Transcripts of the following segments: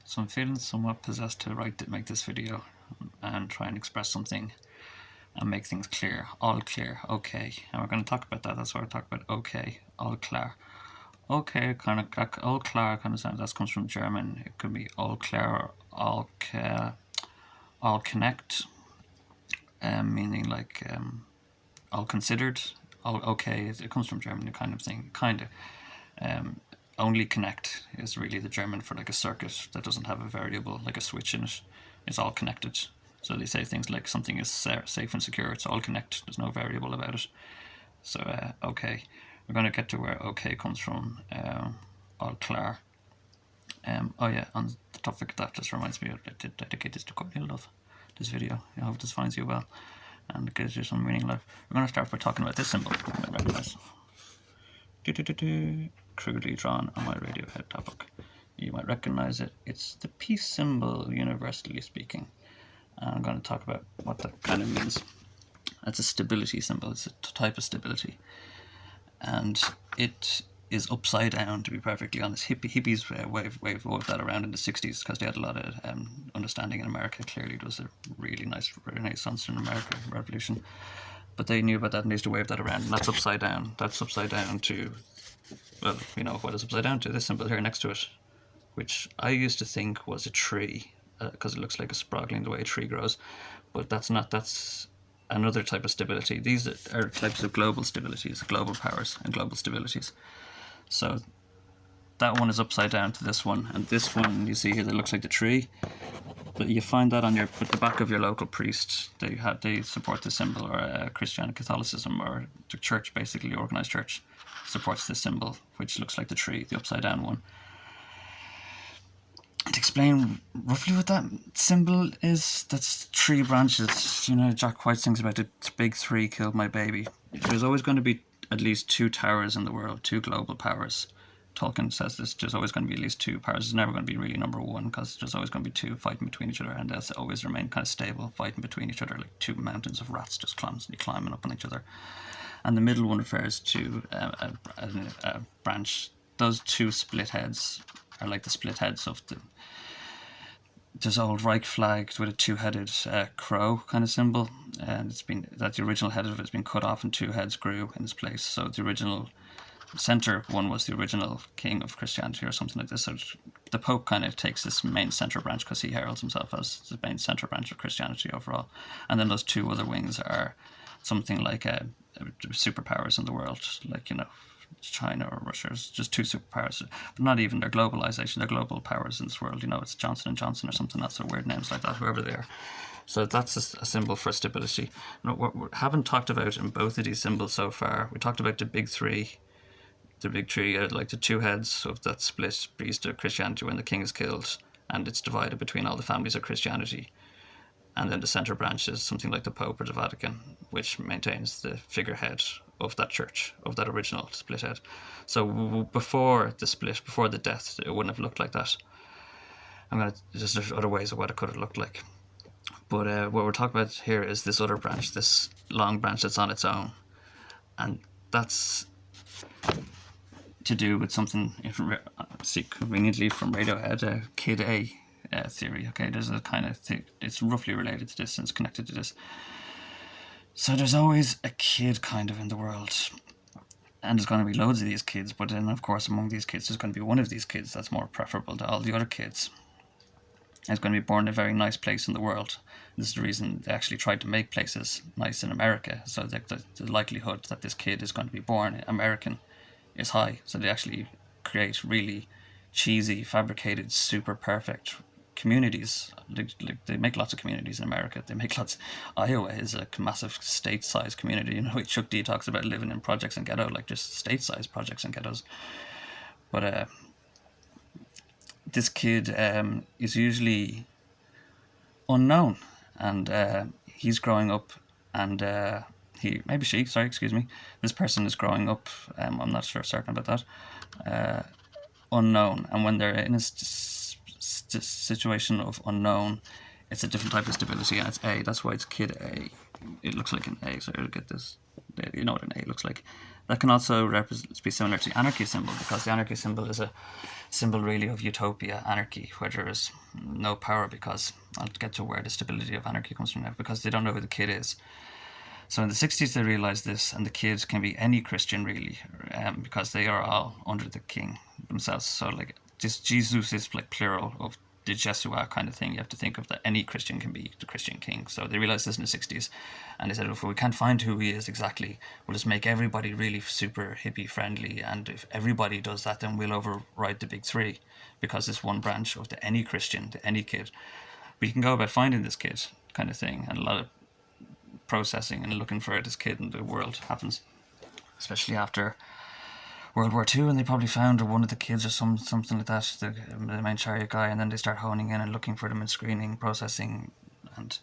So I'm feeling somewhat possessed to make this video and try and express something and make things clear, all clear, okay. And we're going to talk about that. That's why we're talking about okay, all clear. Okay, kind of all clear kind of sounds. That comes from German. It could be all clear, all connect, meaning like all considered, all okay. It comes from German, kind of thing, kind of. Only connect is really the German for like a circuit that doesn't have a variable, like a switch in it. It's all connected. So they say things like something is safe and secure. It's all connect. There's no variable about it. So okay, we're going to get to where okay comes from. All clear. Oh yeah, on the topic of that, just reminds me I did dedicate this to Courtney Love, this video. I hope this finds you well and gives you some meaning in life. We're going to start by talking about this symbol. You might recognize. Crudely drawn on my Radiohead topic. You might recognize it. It's the peace symbol, universally speaking. And I'm going to talk about what that kind of means. It's a stability symbol. It's a type of stability. And it is upside down, to be perfectly honest. Hippies waved that around in the 60s because they had a lot of understanding in America. Clearly, it was a really nice renaissance in America, revolution. But they knew about that and they used to wave that around. And that's upside down. That's upside down to, well, you know what it's upside down to. This symbol here next to it, which I used to think was a tree because it looks like a sproggling the way a tree grows. But that's not. That's another type of stability. These are types of global stabilities, global powers and global stabilities. So that one is upside down to this one, and this one you see here that looks like the tree. But you find that on the back of your local priest. They support this symbol, or Christian Catholicism, or the church, basically organized church, supports this symbol, which looks like the tree, the upside down one. To explain roughly what that symbol is, that's three branches. You know, Jack White sings about the big three killed my baby. There's always going to be at least two towers in the world, two global powers. Tolkien says this, there's always going to be at least two powers. There's never going to be really number one because there's always going to be two fighting between each other, and they'll always remain kind of stable, fighting between each other like two mountains of rats just constantly climbing up on each other. And the middle one refers to a branch. Those two split heads are like the split heads of this old Reich flag with a two-headed crow kind of symbol, and the original head of it has been cut off and two heads grew in its place. So the original center one was the original king of Christianity or something like this. So the Pope kind of takes this main center branch because he heralds himself as the main center branch of Christianity overall. And then those two other wings are something like superpowers in the world, like, you know, China or Russia. It's just two superpowers, but not even their globalization. They're global powers in this world. You know, it's Johnson and Johnson or something. That's their weird names like that, whoever they are. So that's a symbol for stability. Now, what we haven't talked about in both of these symbols so far, we talked about the big three. The big tree, like the two heads of that split priest of Christianity when the king is killed, and it's divided between all the families of Christianity. And then the center branch is something like the Pope or the Vatican, which maintains the figurehead of that church, of that original split head. So before the split, before the death, it wouldn't have looked like that. There's other ways of what it could have looked like. But what we're talking about here is this other branch, this long branch that's on its own. And that's to do with something conveniently from Radiohead, Kid A theory. Okay, there's a kind of thing, it's roughly related to this and it's connected to this. So there's always a kid kind of in the world, and there's going to be loads of these kids, but then of course among these kids there's going to be one of these kids that's more preferable to all the other kids. And it's going to be born in a very nice place in the world. This is the reason they actually tried to make places nice in America, so that the likelihood that this kid is going to be born American is high. So they actually create really cheesy, fabricated, super perfect communities. They make lots of communities in America. They make lots. Iowa is a massive state-sized community. You know, Chuck D talks about living in projects and ghetto, like just state-sized projects and ghettos. But this kid is usually unknown, and he's growing up, and this person is growing up, I'm not certain about that, unknown, and when they're in a situation of unknown, it's a different type of stability, and it's A. That's why it's Kid A. It looks like an A, so you'll get this. You know what an A looks like. That can also be similar to the anarchy symbol, because the anarchy symbol is a symbol really of utopia, anarchy, where there is no power, because I'll get to where the stability of anarchy comes from now, because they don't know who the kid is. So in the 60s they realised this, and the kids can be any Christian really, because they are all under the king themselves. So like this Jesus is like plural of the Jesua kind of thing. You have to think of that any Christian can be the Christian king. So they realised this in the 60s, and they said, if we can't find who he is exactly, we'll just make everybody really super hippie friendly, and if everybody does that, then we'll override the big three, because this one branch of the any Christian, the any kid. But you can go about finding this kid kind of thing, and a lot of processing and looking for this kid in the world happens, especially after World War II, and they probably found one of the kids or something like that, the main chariot guy, and then they start honing in and looking for them and screening, processing, and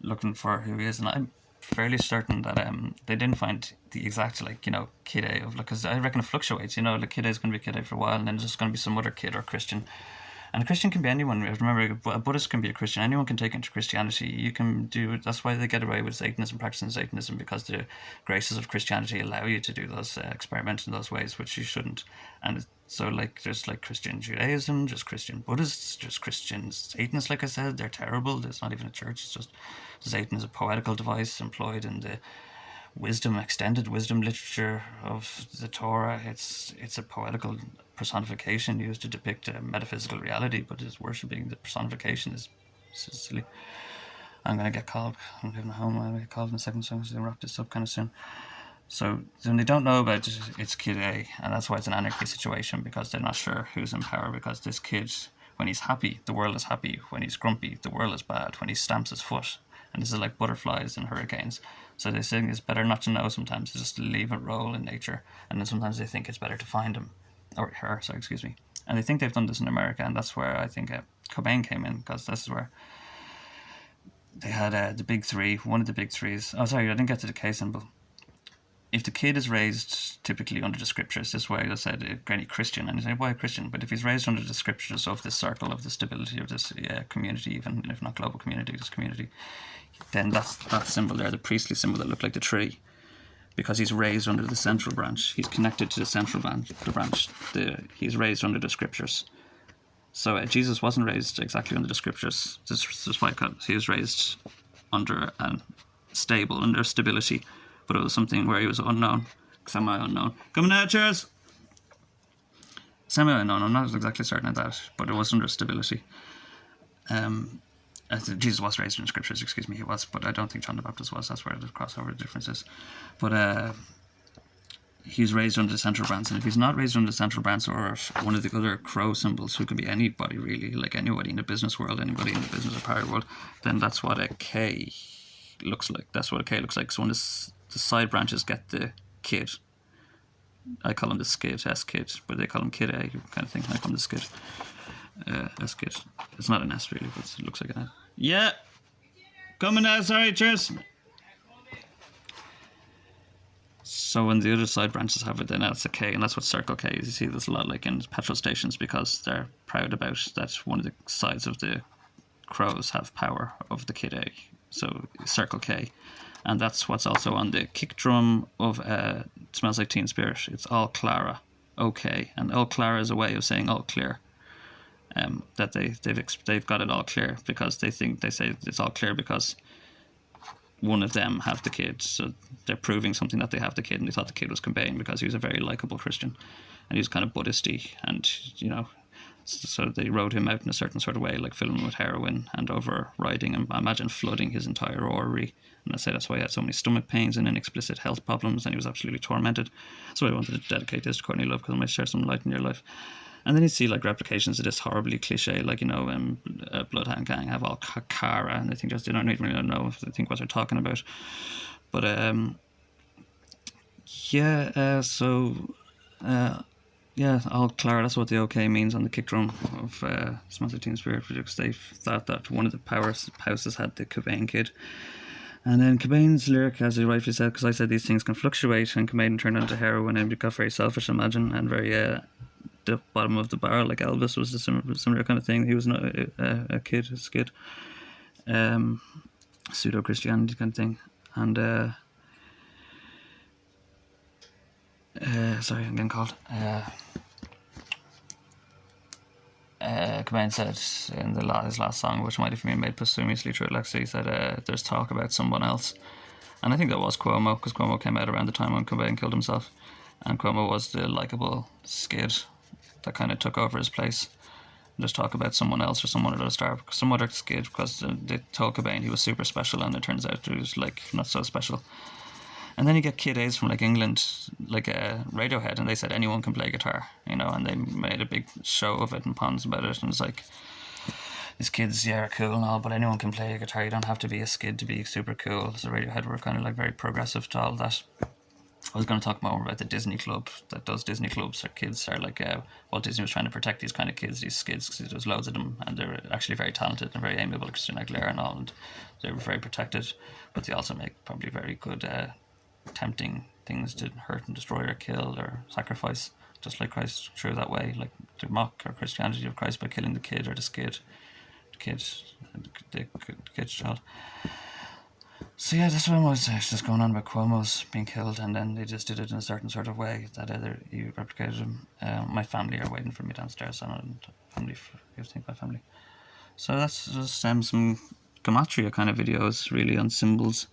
looking for who he is. And I'm fairly certain that they didn't find the exact kid A of, because I reckon it fluctuates. The kid A is going to be kid A for a while, and then there's just going to be some other kid or Christian. And a Christian can be anyone. Remember, a Buddhist can be a Christian. Anyone can take into Christianity. You can do it. That's why they get away with Satanism, practicing Satanism, because the graces of Christianity allow you to do those experiments in those ways, which you shouldn't. And so, there's Christian Judaism, just Christian Buddhists, just Christian Satanists. Like I said, they're terrible. There's not even a church. It's just Satan is a poetical device employed in the extended wisdom literature of the Torah. It's a poetical personification used to depict a metaphysical reality, but is worshipping the personification is silly. I'm going to get called. I'm leaving home. I'm going to get called in a second, so I'm going to wrap this up kind of soon. So when they don't know about it, it's kid A, and that's why it's an anarchy situation, because they're not sure who's in power, because this kid, when he's happy, the world is happy. When he's grumpy, the world is bad. When he stamps his foot, and this is like butterflies and hurricanes. So they think it's better not to know sometimes, just leave it roll in nature. And then sometimes they think it's better to find him, or her, sorry, excuse me. And they think they've done this in America, and that's where I think Cobain came in, because this is where they had the big three, one of the big threes. Oh, sorry, I didn't get to the K symbol. If the kid is raised typically under the scriptures, this way I said any Christian, and you say, why a Christian? But if he's raised under the scriptures of this circle, of the stability of this community, even if not global community, this community, then that's that symbol there, the priestly symbol that looked like the tree, because he's raised under the central branch. He's connected to the central branch. He's raised under the scriptures. So Jesus wasn't raised exactly under the scriptures, despite he was raised under under stability, but it was something where he was unknown, semi-unknown. Coming out, cheers! Semi-unknown, I'm not exactly certain of that, but it was under stability. Jesus was raised in the scriptures, excuse me, he was, but I don't think John the Baptist was. That's where the crossover difference is. But he was raised under the central branch, and if he's not raised under the central branch, or one of the other crow symbols, who can be anybody really, like anybody in the business world, anybody in the business or power world, then that's what a K looks like. That's what a K looks like. So when the side branches get the kid, I call him the skid, S-kid, but they call him kid A kind of thing. I call him the skid. S-kid. It's not an S really, but it looks like an S. Yeah! Coming now, sorry, cheers! So when the other side branches have it, then that's a K, and that's what circle K is. You see this a lot like in petrol stations, because they're proud about that one of the sides of the crows have power of the kid A. So circle K. And that's what's also on the kick drum of Smells Like Teen Spirit. It's all Clara, okay, and all Clara is a way of saying all clear. That they've got it all clear, because they say it's all clear because one of them have the kid, so they're proving something that they have the kid, and they thought the kid was Cobain because he was a very likable Christian, and he was kind of Buddhisty, and so they wrote him out in a certain sort of way, like filling him with heroin and overriding him. I imagine flooding his entire orrery. And I say that's why he had so many stomach pains and inexplicit health problems, and he was absolutely tormented. So I wanted to dedicate this to Courtney Love, because I might share some light in your life. And then you see replications of this horribly cliche, Bloodhound Gang have all Cara, and they don't really know if they think what they're talking about. But all Clara, that's what the OK means on the kick drum of Smells Like Teen Spirit, because they thought that one of the houses had the Cobain kid. And then Cobain's lyric, as he rightfully said, because I said these things can fluctuate, and Cobain turned into heroin and got very selfish, I imagine, and very the bottom of the barrel, like Elvis was a similar kind of thing. He was not a kid, a skid. Pseudo-Christianity kind of thing. And Sorry, I'm getting called. Cobain said in his last song, which might have been made posthumously through Alexa, he said, there's talk about someone else. And I think that was Cuomo, because Cuomo came out around the time when Cobain killed himself. And Cuomo was the likeable skid that kind of took over his place. There's talk about someone else or some other skid, because they told Cobain he was super special, and it turns out he was like not so special. And then you get Kid A's from like England, like Radiohead, and they said anyone can play guitar, and they made a big show of it and puns about it, and it's like, these kids, are cool and all, but anyone can play a guitar. You don't have to be a skid to be super cool. So Radiohead were kind of like very progressive to all that. I was going to talk more about the Disney Club, that those Disney clubs are kids are like, Walt Disney was trying to protect these kind of kids, these skids, because there's loads of them, and they're actually very talented and very amiable, Christina Aguilera and all, and they were very protected, but they also make probably very good tempting things to hurt and destroy or kill or sacrifice, just like Christ threw that way, like to mock or Christianity of Christ by killing the kid or the skid, the kid's child. So yeah, that's what was just going on about Cuomo's being killed, and then they just did it in a certain sort of way that you replicated him. My family are waiting for me downstairs, so I don't think my family. So that's just some gematria kind of videos, really, on symbols.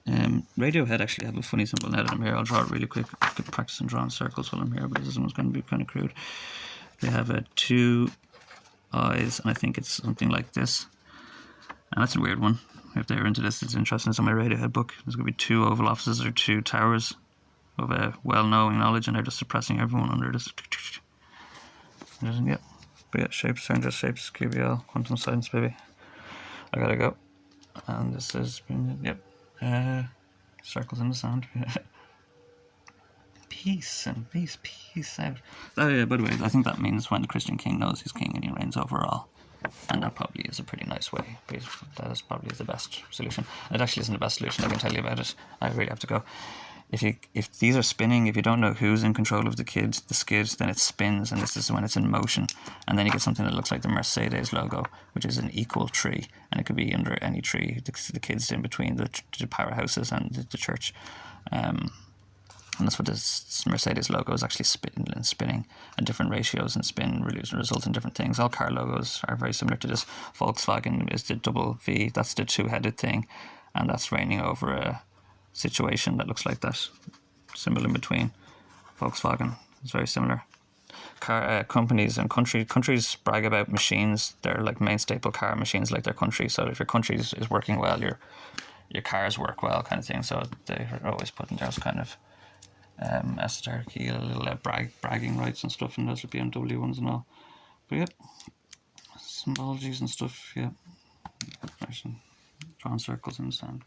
Radiohead actually have a funny symbol now that I'm here. I'll draw it really quick. I could practice and draw in circles while I'm here, but this one's going to be kind of crude. They have two eyes, and I think it's something like this. And that's a weird one. If they're into this, it's interesting. It's on my Radiohead book. There's going to be two Oval Offices or two towers of a well-knowing knowledge, and they're just suppressing everyone under this. Yep. But yeah, shapes aren't just shapes. QBL, quantum science, baby. I gotta go. And this is, yep. Circles in the sand. Peace out. Oh yeah, by the way, I think that means when the Christian king knows he's king and he reigns over all. And that probably is a pretty nice way. That is probably the best solution. It actually isn't the best solution, I can tell you about it. I really have to go. If these are spinning, if you don't know who's in control of the skid, then it spins, and this is when it's in motion. And then you get something that looks like the Mercedes logo, which is an equal tree, and it could be under any tree. The kid's in between the powerhouses and the church. And that's what this Mercedes logo is actually spinning at different ratios, and spin result in different things. All car logos are very similar to this. Volkswagen is the double V, that's the two-headed thing, and that's reigning over a situation that looks like that symbol in between. Volkswagen is very similar. Car companies and countries brag about machines. They're like main staple car machines, like their country. So if your country is working well, your cars work well, kind of thing. So they're always putting those kind of esoteric little bragging rights and stuff in those BMW ones and all. But yeah, symbologies and stuff, yeah. Drawing circles in the sand.